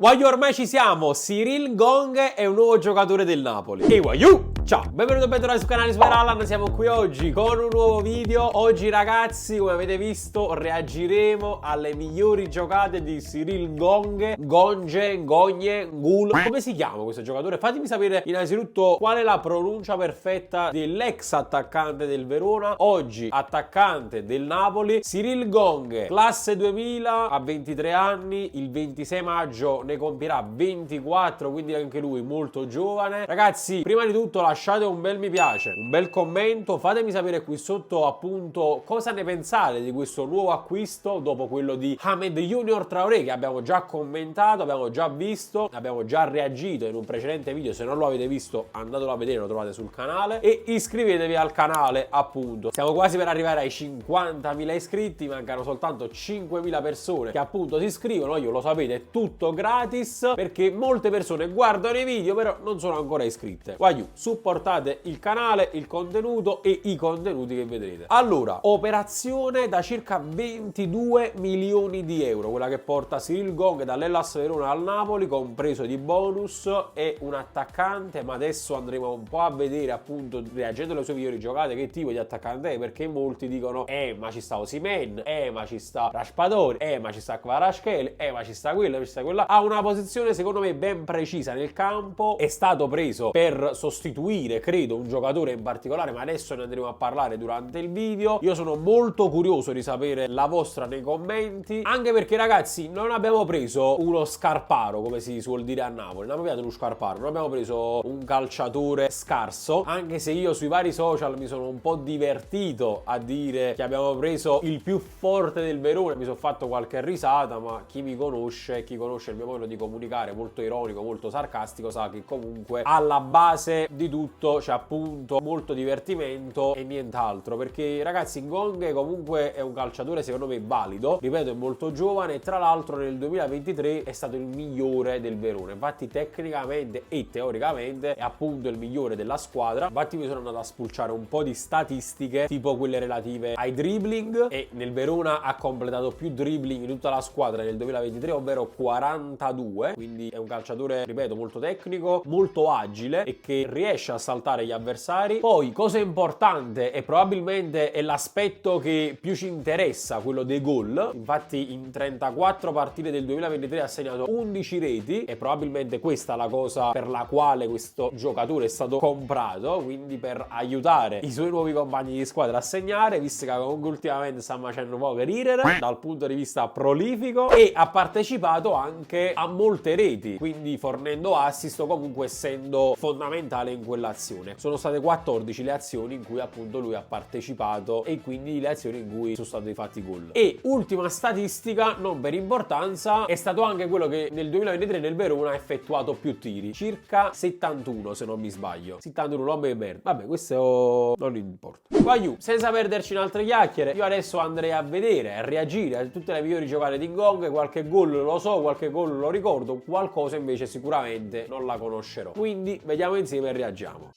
Waiu, ormai ci siamo, Cyril Gong è un nuovo giocatore del Napoli. E Waiu, ciao, benvenuti e bentornati sul canale Super Allan, siamo qui oggi con un nuovo video. Oggi ragazzi, come avete visto, reagiremo alle migliori giocate di Cyril Gong, Gonge, Gogne, Gul. Come si chiama questo giocatore? Fatemi sapere innanzitutto qual è la pronuncia perfetta dell'ex attaccante del Verona, oggi attaccante del Napoli. Cyril Gong, classe 2000, ha 23 anni, il 26 maggio ne compierà 24, quindi anche lui molto giovane. Ragazzi, prima di tutto lasciate un bel mi piace, un bel commento, fatemi sapere qui sotto appunto cosa ne pensate di questo nuovo acquisto dopo quello di Hamed Junior Traoré, che abbiamo già commentato, abbiamo già visto, abbiamo già reagito in un precedente video. Se non lo avete visto andatelo a vedere, lo trovate sul canale, e iscrivetevi al canale appunto. Siamo quasi per arrivare ai 50.000 iscritti, mancano soltanto 5.000 persone che appunto si iscrivono. Io lo sapete, è tutto gratis perché molte persone guardano i video però non sono ancora iscritte. Waiu, supportate il canale, il contenuto e i contenuti che vedrete. Allora, operazione da circa 22 milioni di euro, quella che porta Cyril Gong dall'Hellas Verona al Napoli, compreso di bonus. È un attaccante, ma adesso andremo un po' a vedere appunto, reagendo alle sue migliori giocate, che tipo di attaccante è, perché molti dicono ma ci sta Osimhen, ma ci sta Raspadori, ma ci sta Kvaratskhelia, ma ci sta quello, ci sta quella. Ha una posizione secondo me ben precisa nel campo, è stato preso per sostituire credo un giocatore in particolare, ma adesso ne andremo a parlare durante il video. Io sono molto curioso di sapere la vostra nei commenti, anche perché ragazzi non abbiamo preso uno scarparo come si suol dire a Napoli, non abbiamo preso uno scarparo, non abbiamo preso un calciatore scarso, anche se io sui vari social mi sono un po' divertito a dire che abbiamo preso il più forte del Verona, mi sono fatto qualche risata, ma chi mi conosce, chi conosce il mio modo di comunicare molto ironico, molto sarcastico, sa che comunque alla base di tutto c'è appunto molto divertimento e nient'altro, perché ragazzi Gong comunque è un calciatore secondo me valido, ripeto è molto giovane e tra l'altro nel 2023 è stato il migliore del Verona, infatti tecnicamente e teoricamente è appunto il migliore della squadra. Infatti mi sono andato a spulciare un po' di statistiche tipo quelle relative ai dribbling, e nel Verona ha completato più dribbling di tutta la squadra nel 2023, ovvero 42, quindi è un calciatore, ripeto, molto tecnico, molto agile e che riesce a saltare gli avversari. Poi, cosa importante e probabilmente è l'aspetto che più ci interessa, quello dei gol. Infatti in 34 partite del 2023 ha segnato 11 reti e probabilmente questa è la cosa per la quale questo giocatore è stato comprato, quindi per aiutare i suoi nuovi compagni di squadra a segnare, visto che comunque ultimamente sta facendo poco ridere dal punto di vista prolifico, e ha partecipato anche a molte reti, quindi fornendo assist o comunque essendo fondamentale in quell'azione. Sono state 14 le azioni in cui appunto lui ha partecipato e quindi le azioni in cui sono stati fatti gol. E ultima statistica, non per importanza, è stato anche quello che nel 2023 nel Verona ha effettuato più tiri, circa 71 se non mi sbaglio, 71 non mi merda. Vabbè, questo non importa. Waiu, senza perderci in altre chiacchiere, io adesso andrei a vedere, a reagire a tutte le migliori giocate di Gong. Qualche gol lo so, qualche gol lo ricordo, qualcosa invece sicuramente non la conoscerò, quindi vediamo insieme e reagiamo.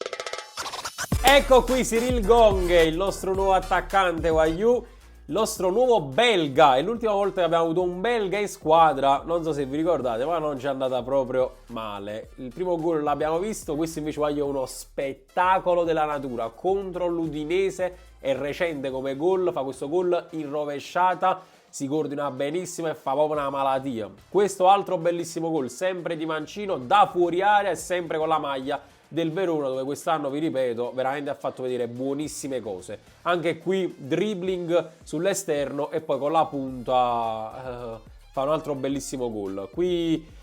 Ecco qui Cyril Gong, il nostro nuovo attaccante Waiu, il nostro nuovo belga. È l'ultima volta che abbiamo avuto un belga in squadra, non so se vi ricordate, ma non ci è andata proprio male. Il primo gol l'abbiamo visto, questo invece Waiu è uno spettacolo della natura contro l'Udinese, è recente come gol, fa questo gol in rovesciata, si coordina benissimo e fa proprio una malattia. Questo altro bellissimo gol, sempre di mancino, da fuori area e sempre con la maglia del Verona, dove quest'anno, vi ripeto, veramente ha fatto vedere buonissime cose. Anche qui dribbling sull'esterno e poi con la punta fa un altro bellissimo gol. Qui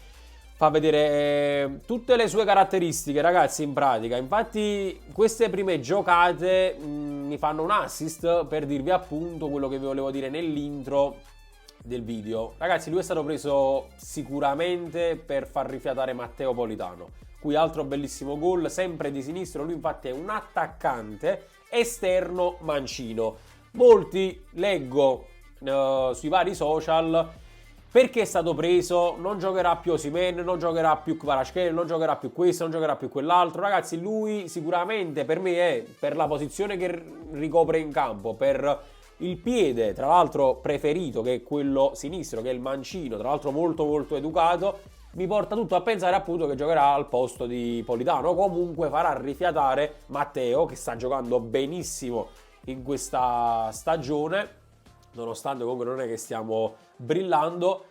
fa vedere tutte le sue caratteristiche, ragazzi, in pratica. Infatti queste prime giocate mi fanno un assist per dirvi appunto quello che vi volevo dire nell'intro del video. Ragazzi, lui è stato preso sicuramente per far rifiatare Matteo Politano. Qui altro bellissimo gol, sempre di sinistro. Lui infatti è un attaccante esterno mancino. Molti leggo sui vari social perché è stato preso, non giocherà più Osimhen, non giocherà più Kvaratskhelia, non giocherà più questo, non giocherà più quell'altro. Ragazzi, lui sicuramente per me è, per la posizione che ricopre in campo, per il piede tra l'altro preferito, che è quello sinistro, che è il mancino, tra l'altro molto molto educato, mi porta tutto a pensare appunto che giocherà al posto di Politano. Comunque farà rifiatare Matteo, che sta giocando benissimo in questa stagione, nonostante comunque non è che stiamo brillando.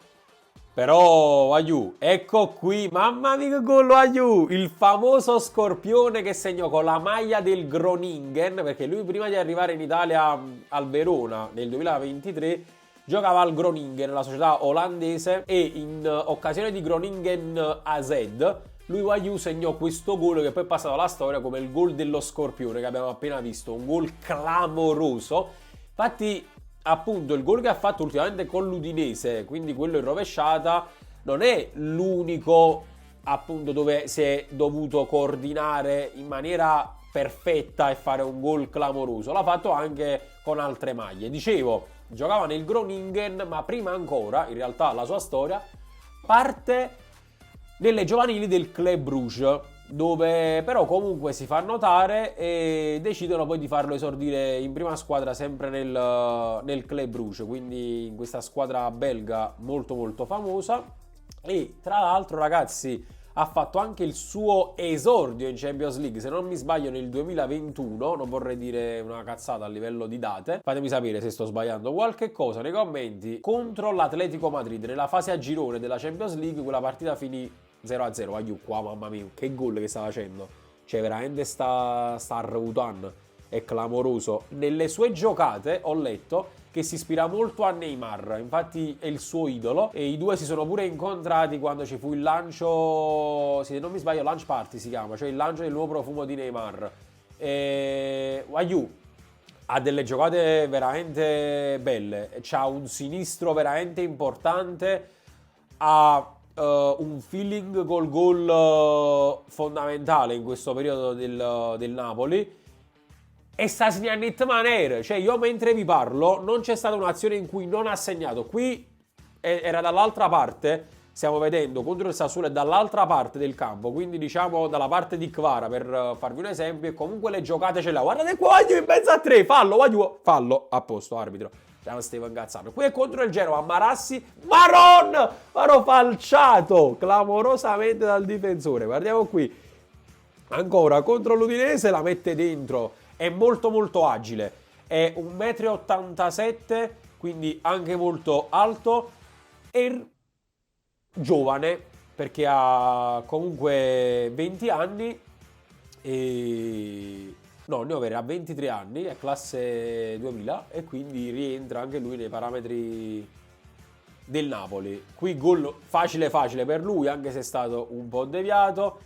Però, aiù, ecco qui, mamma mia che gol, aiù, il famoso Scorpione che segnò con la maglia del Groningen, perché lui prima di arrivare in Italia al Verona nel 2023 giocava al Groningen, la società olandese, e in occasione di Groningen AZ lui Waiu segnò questo gol che poi è passato alla storia come il gol dello Scorpione che abbiamo appena visto, un gol clamoroso. Infatti appunto il gol che ha fatto ultimamente con l'Udinese, quindi quello in rovesciata, non è l'unico appunto dove si è dovuto coordinare in maniera perfetta e fare un gol clamoroso, l'ha fatto anche con altre maglie. Dicevo, giocava nel Groningen, ma prima ancora, in realtà la sua storia parte nelle giovanili del Club Brugge, dove però comunque si fa notare e decidono poi di farlo esordire in prima squadra sempre nel Club Brugge, quindi in questa squadra belga molto molto famosa. E tra l'altro, ragazzi, ha fatto anche il suo esordio in Champions League, se non mi sbaglio nel 2021, non vorrei dire una cazzata a livello di date, fatemi sapere se sto sbagliando qualche cosa nei commenti, contro l'Atletico Madrid nella fase a girone della Champions League. Quella partita finì 0-0, aiù qua, mamma mia, che gol che sta facendo, cioè veramente sta arrotando, è clamoroso. Nelle sue giocate ho letto che si ispira molto a Neymar, infatti è il suo idolo, e i due si sono pure incontrati quando ci fu il lancio, se non mi sbaglio Launch Party si chiama, cioè il lancio del nuovo profumo di Neymar. E Waiu ha delle giocate veramente belle, c'ha un sinistro veramente importante, ha un feeling col gol fondamentale in questo periodo del Napoli, e sta segnando in maniera, cioè io mentre vi parlo non c'è stata un'azione in cui non ha segnato. Qui era dall'altra parte, stiamo vedendo contro il Sassuolo, è dall'altra parte del campo, quindi diciamo dalla parte di Kvara, per farvi un esempio, e comunque le giocate ce le ha. Guardate qua, in mezzo a tre, fallo, a posto, arbitro. Steven Gazzano. Qui è contro il Genoa, Marassi, Maron falciato clamorosamente dal difensore. Guardiamo qui, ancora contro l'Udinese, la mette dentro, è molto molto agile, è 1,87 m, quindi anche molto alto, e giovane perché ha comunque 20 anni e... no, ne ha 23 anni, è classe 2000 e quindi rientra anche lui nei parametri del Napoli. Qui gol facile per lui, anche se è stato un po' deviato.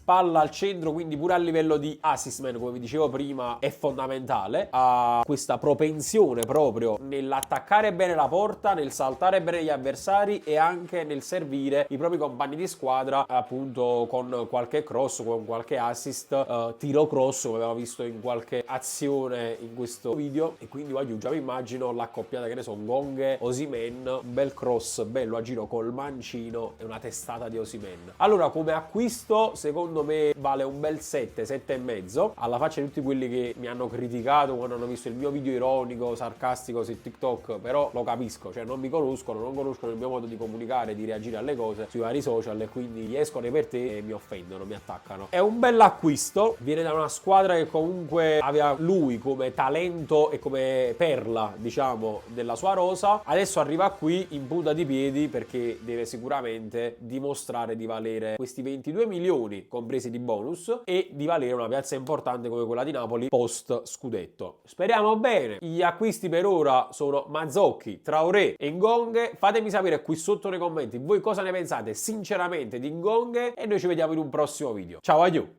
Palla al centro, quindi pure a livello di assist man, come vi dicevo prima, è fondamentale. Ha questa propensione proprio nell'attaccare bene la porta, nel saltare bene gli avversari e anche nel servire i propri compagni di squadra, appunto con qualche cross, con qualche assist, tiro cross, come abbiamo visto in qualche azione in questo video. E quindi voglio già mi immagino l'accoppiata, che ne so, Gong Osimhen, un bel cross bello a giro col mancino e una testata di Osimhen. Allora, come acquisto, secondo me vale un bel 7, 7,5, alla faccia di tutti quelli che mi hanno criticato quando hanno visto il mio video ironico, sarcastico su TikTok, però lo capisco, cioè non mi conoscono, non conoscono il mio modo di comunicare, di reagire alle cose sui vari social, e quindi escono per te e mi offendono, mi attaccano. È un bel acquisto, viene da una squadra che comunque aveva lui come talento e come perla, diciamo, della sua rosa. Adesso arriva qui in punta di piedi perché deve sicuramente dimostrare di valere questi 22 milioni compresi di bonus e di valere una piazza importante come quella di Napoli post scudetto. Speriamo bene. Gli acquisti per ora sono Mazzocchi, Traoré e Ngonghe. Fatemi sapere qui sotto nei commenti voi cosa ne pensate sinceramente di Ngonghe e noi ci vediamo in un prossimo video. Ciao, adieu!